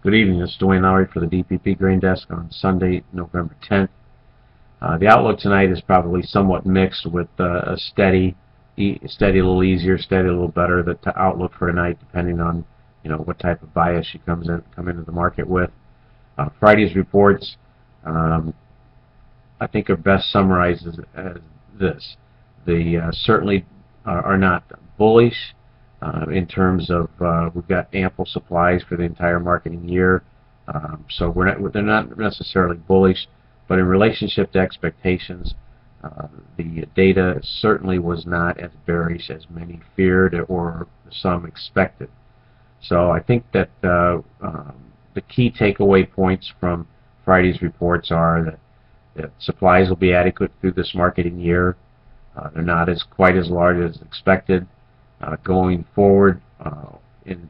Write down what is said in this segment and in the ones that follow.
Good evening. This is Dwayne Lowry for the DPP Grain Desk on Sunday, November 10th. The outlook tonight is probably somewhat mixed with a steady a little easier, steady a little better. The outlook for tonight, depending on what type of bias you come into the market with. Friday's reports, I think, are best summarized as this: they certainly are not bullish. In terms of we've got ample supplies for the entire marketing year, so they're not necessarily bullish, but in relationship to expectations, the data certainly was not as bearish as many feared or some expected. So I think that the key takeaway points from Friday's reports are that supplies will be adequate through this marketing year. They're not quite as large as expected. Going forward,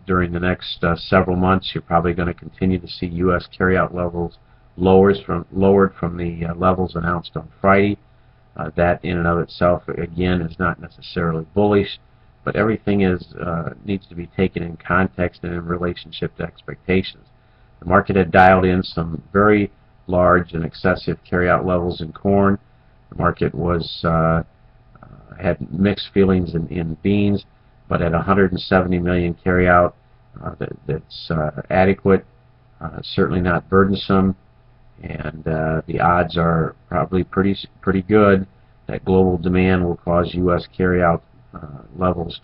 during the next several months, you're probably going to continue to see U.S. carryout levels lowered from the levels announced on Friday. That in and of itself, again, is not necessarily bullish, but everything needs to be taken in context and in relationship to expectations. The market had dialed in some very large and excessive carryout levels in corn. The market had mixed feelings in beans, but at 170 million carryout, that's adequate, certainly not burdensome, and the odds are probably pretty good that global demand will cause U.S. carryout levels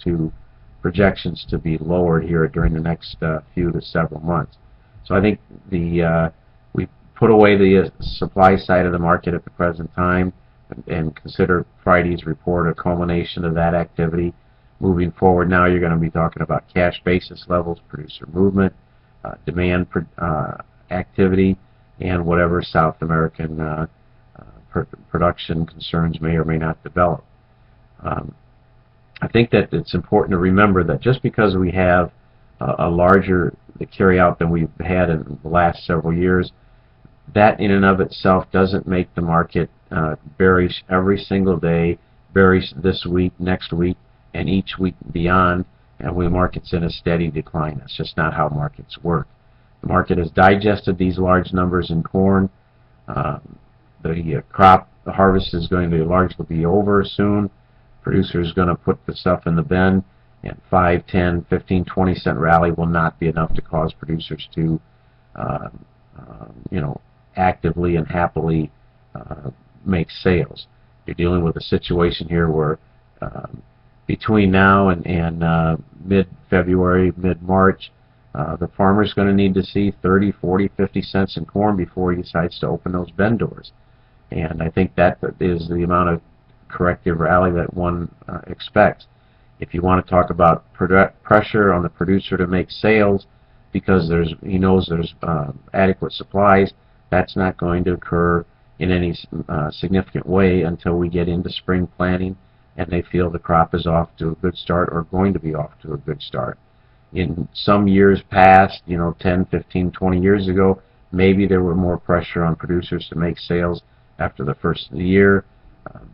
projections to be lowered here during the next few to several months. So I think we put away the supply side of the market at the present time and consider Friday's report a culmination of that activity. Moving forward now, you're going to be talking about cash basis levels, producer movement, demand activity, and whatever South American production concerns may or may not develop. I think that it's important to remember that just because we have a larger carryout than we've had in the last several years, that in and of itself doesn't make the market bearish every single day, bearish this week, next week, and each week beyond, and when the market's in a steady decline. That's just not how markets work. The market has digested these large numbers in corn. The harvest is going to largely be over soon. Producers are going to put the stuff in the bin, and 5, 10, 15, 20 cent rally will not be enough to cause producers to actively and happily make sales. You're dealing with a situation here where between now and mid-February, mid-March, the farmer's going to need to see 30, 40, 50 cents in corn before he decides to open those bin doors. And I think that is the amount of corrective rally that one expects. If you want to talk about pressure on the producer to make sales because he knows there's adequate supplies, that's not going to occur in any significant way until we get into spring planting and they feel the crop is off to a good start or going to be off to a good start. In some years past, 10, 15, 20 years ago, maybe there were more pressure on producers to make sales after the first of the year,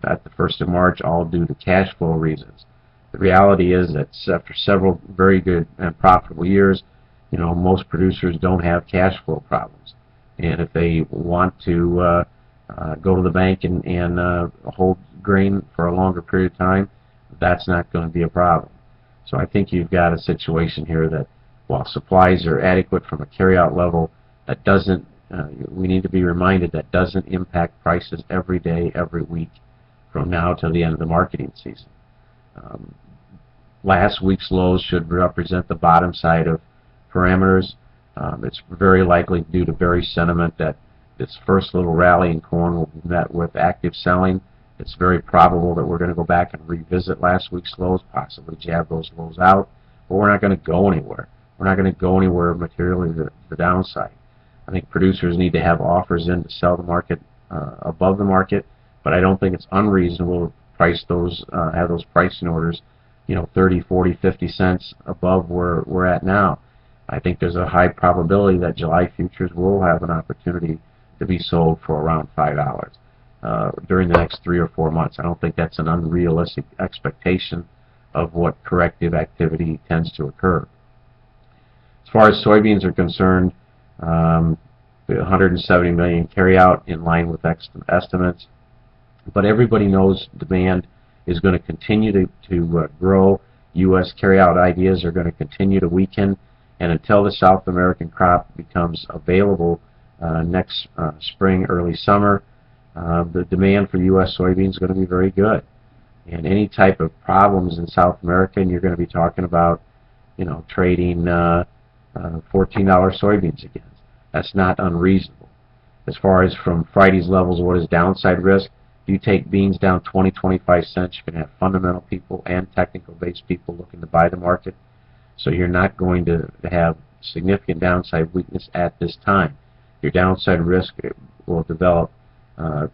at the 1st of March, all due to cash flow reasons. The reality is that after several very good and profitable years, most producers don't have cash flow problems. And if they want to go to the bank and hold grain for a longer period of time, that's not going to be a problem. So I think you've got a situation here that while supplies are adequate from a carryout level, that doesn't, we need to be reminded that doesn't impact prices every day, every week from now till the end of the marketing season. Last week's lows should represent the bottom side of parameters. It's very likely due to bearish sentiment that this first little rally in corn will be met with active selling. It's very probable that we're going to go back and revisit last week's lows, possibly jab those lows out, but we're not going to go anywhere. We're not going to go anywhere materially to the downside. I think producers need to have offers in to sell the market above the market, but I don't think it's unreasonable to price those, have those pricing orders, 30, 40, 50 cents above where we're at now. I think there's a high probability that July futures will have an opportunity to be sold for around $5 during the next 3 or 4 months. I don't think that's an unrealistic expectation of what corrective activity tends to occur. As far as soybeans are concerned, 170 million carry out in line with estimates. But everybody knows demand is going to continue to grow. U.S. carryout ideas are going to continue to weaken, and until the South American crop becomes available next spring, early summer, the demand for U.S. soybeans is going to be very good. And any type of problems in South America, and you're going to be talking about, trading $14 soybeans again. That's not unreasonable. As far as from Friday's levels, what is downside risk? If you take beans down 20-25 cents, you can have fundamental people and technical-based people looking to buy the market. So you're not going to have significant downside weakness at this time. Your downside risk will develop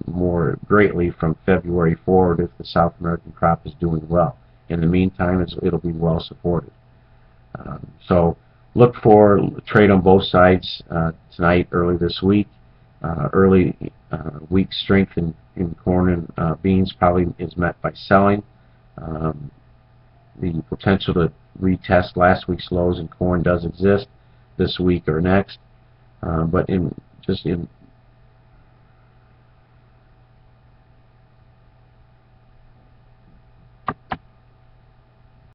more greatly from February forward if the South American crop is doing well. In the meantime, it'll be well supported. So look for trade on both sides tonight, early this week. Early weak strength in corn and beans probably is met by selling. The potential to retest last week's lows in corn does exist this week or next, but in